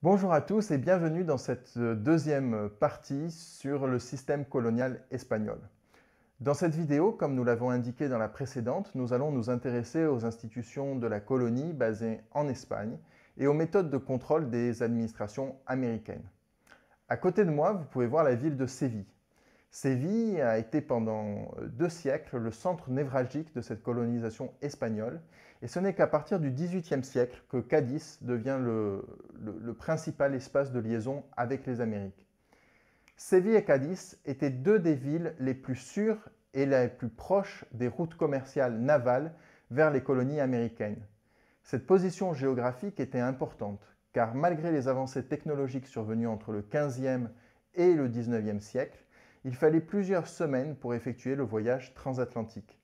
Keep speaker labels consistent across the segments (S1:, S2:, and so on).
S1: Bonjour à tous et bienvenue dans cette deuxième partie sur le système colonial espagnol. Dans cette vidéo, comme nous l'avons indiqué dans la précédente, nous allons nous intéresser aux institutions de la colonie basées en Espagne et aux méthodes de contrôle des administrations américaines. À côté de moi, vous pouvez voir la ville de Séville. Séville a été pendant 2 siècles le centre névralgique de cette colonisation espagnole, et ce n'est qu'à partir du XVIIIe siècle que Cadiz devient le principal espace de liaison avec les Amériques. Séville et Cadiz étaient deux des villes les plus sûres et les plus proches des routes commerciales navales vers les colonies américaines. Cette position géographique était importante, car malgré les avancées technologiques survenues entre le XVe et le XIXe siècle, il fallait plusieurs semaines pour effectuer le voyage transatlantique.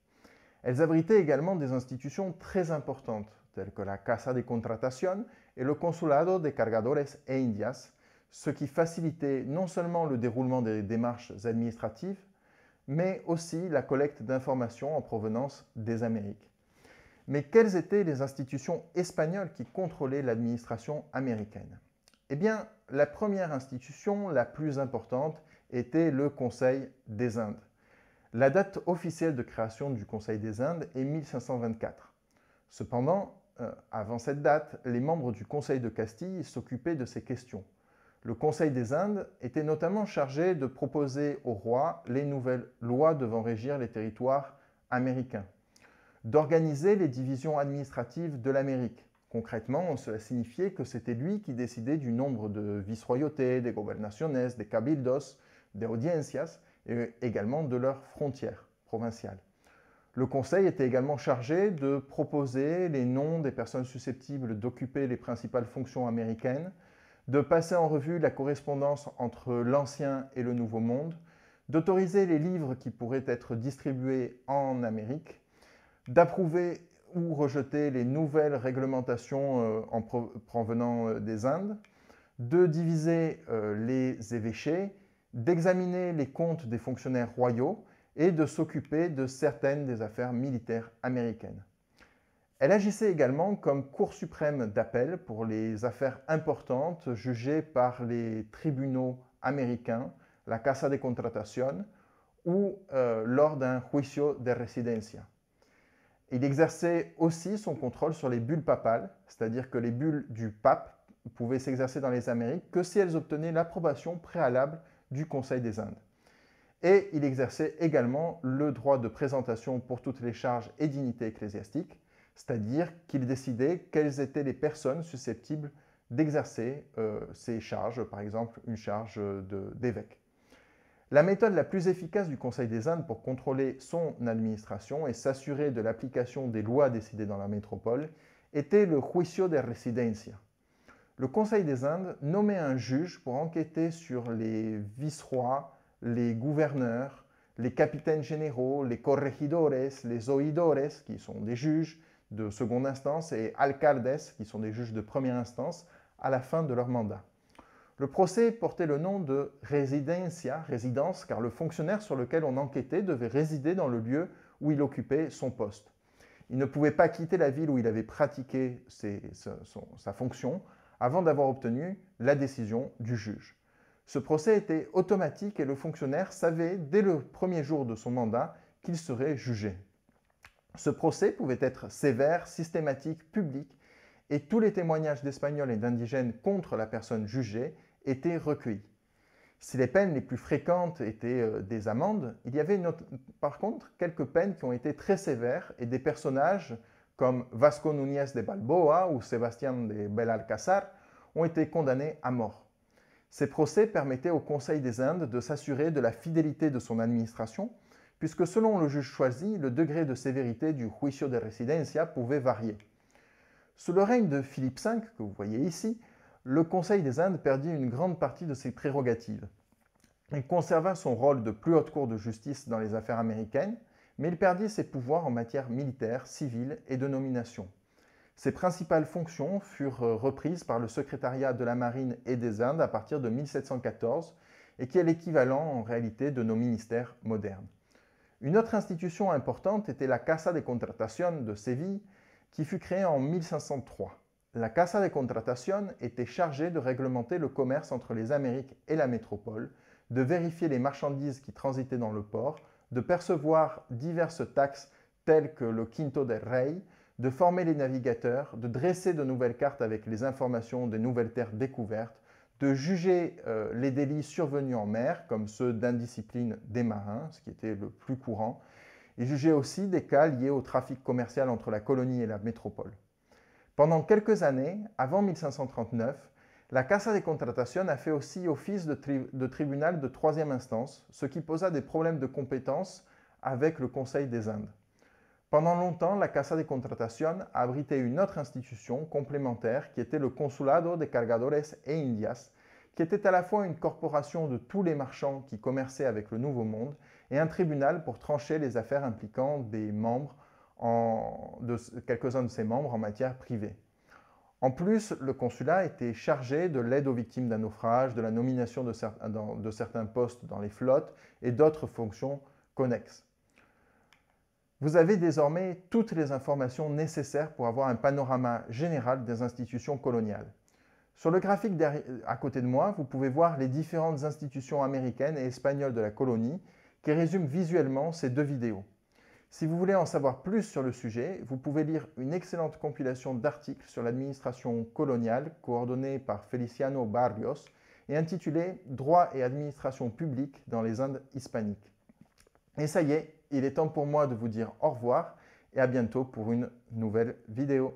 S1: Elles abritaient également des institutions très importantes, telles que la Casa de Contratación et le Consulado de Cargadores e Indias, ce qui facilitait non seulement le déroulement des démarches administratives, mais aussi la collecte d'informations en provenance des Amériques. Mais quelles étaient les institutions espagnoles qui contrôlaient l'administration américaine? Eh bien, la première institution, la plus importante, était le Conseil des Indes. La date officielle de création du Conseil des Indes est 1524. Cependant, avant cette date, les membres du Conseil de Castille s'occupaient de ces questions. Le Conseil des Indes était notamment chargé de proposer au roi les nouvelles lois devant régir les territoires américains, d'organiser les divisions administratives de l'Amérique. Concrètement, cela signifiait que c'était lui qui décidait du nombre de vice-royautés, des gobernaciones, des cabildos, des audiencias et également de leurs frontières provinciales. Le Conseil était également chargé de proposer les noms des personnes susceptibles d'occuper les principales fonctions américaines, de passer en revue la correspondance entre l'Ancien et le Nouveau Monde, d'autoriser les livres qui pourraient être distribués en Amérique, d'approuver ou rejeter les nouvelles réglementations provenant des Indes, de diviser les évêchés, d'examiner les comptes des fonctionnaires royaux et de s'occuper de certaines des affaires militaires américaines. Elle agissait également comme Cour suprême d'appel pour les affaires importantes jugées par les tribunaux américains, la Casa de Contratación, ou lors d'un juicio de residencia. Il exerçait aussi son contrôle sur les bulles papales, c'est-à-dire que les bulles du pape pouvaient s'exercer dans les Amériques que si elles obtenaient l'approbation préalable du Conseil des Indes. Et il exerçait également le droit de présentation pour toutes les charges et dignités ecclésiastiques, c'est-à-dire qu'il décidait quelles étaient les personnes susceptibles d'exercer ces charges, par exemple une charge d'évêque. La méthode la plus efficace du Conseil des Indes pour contrôler son administration et s'assurer de l'application des lois décidées dans la métropole était le juicio de residencia. Le Conseil des Indes nommait un juge pour enquêter sur les vice-rois, les gouverneurs, les capitaines généraux, les corregidores, les oidores, qui sont des juges de seconde instance, et alcaldes, qui sont des juges de première instance, à la fin de leur mandat. Le procès portait le nom de residencia, résidence, car le fonctionnaire sur lequel on enquêtait devait résider dans le lieu où il occupait son poste. Il ne pouvait pas quitter la ville où il avait pratiqué sa fonction avant d'avoir obtenu la décision du juge. Ce procès était automatique et le fonctionnaire savait dès le premier jour de son mandat qu'il serait jugé. Ce procès pouvait être sévère, systématique, public, et tous les témoignages d'Espagnols et d'Indigènes contre la personne jugée étaient recueillis. Si les peines les plus fréquentes étaient des amendes, il y avait par contre quelques peines qui ont été très sévères et des personnages comme Vasco Núñez de Balboa ou Sebastián de Belalcázar ont été condamnés à mort. Ces procès permettaient au Conseil des Indes de s'assurer de la fidélité de son administration, puisque selon le juge choisi, le degré de sévérité du juicio de residencia pouvait varier. Sous le règne de Philippe V, que vous voyez ici, le Conseil des Indes perdit une grande partie de ses prérogatives. Il conserva son rôle de plus haute cour de justice dans les affaires américaines, mais il perdit ses pouvoirs en matière militaire, civile et de nomination. Ses principales fonctions furent reprises par le secrétariat de la Marine et des Indes à partir de 1714, et qui est l'équivalent en réalité de nos ministères modernes. Une autre institution importante était la Casa de Contratación de Séville, qui fut créée en 1503. la Casa de Contratación était chargée de réglementer le commerce entre les Amériques et la métropole, de vérifier les marchandises qui transitaient dans le port, de percevoir diverses taxes telles que le Quinto del Rey, de former les navigateurs, de dresser de nouvelles cartes avec les informations des nouvelles terres découvertes, de juger les délits survenus en mer, comme ceux d'indiscipline des marins, ce qui était le plus courant, et juger aussi des cas liés au trafic commercial entre la colonie et la métropole. Pendant quelques années, avant 1539, la Casa de Contratación a fait aussi office de tribunal de troisième instance, ce qui posa des problèmes de compétence avec le Conseil des Indes. Pendant longtemps, la Casa de Contratación a abrité une autre institution complémentaire qui était le Consulado de Cargadores e Indias, qui était à la fois une corporation de tous les marchands qui commerçaient avec le Nouveau Monde et un tribunal pour trancher les affaires impliquant des membres quelques-uns de ses membres en matière privée. En plus, le consulat était chargé de l'aide aux victimes d'un naufrage, de la nomination de certains postes dans les flottes et d'autres fonctions connexes. Vous avez désormais toutes les informations nécessaires pour avoir un panorama général des institutions coloniales. Sur le graphique à côté de moi, vous pouvez voir les différentes institutions américaines et espagnoles de la colonie qui résument visuellement ces deux vidéos. Si vous voulez en savoir plus sur le sujet, vous pouvez lire une excellente compilation d'articles sur l'administration coloniale coordonnée par Feliciano Barrios et intitulée « Droit et administration publique dans les Indes hispaniques ». Et ça y est, il est temps pour moi de vous dire au revoir et à bientôt pour une nouvelle vidéo.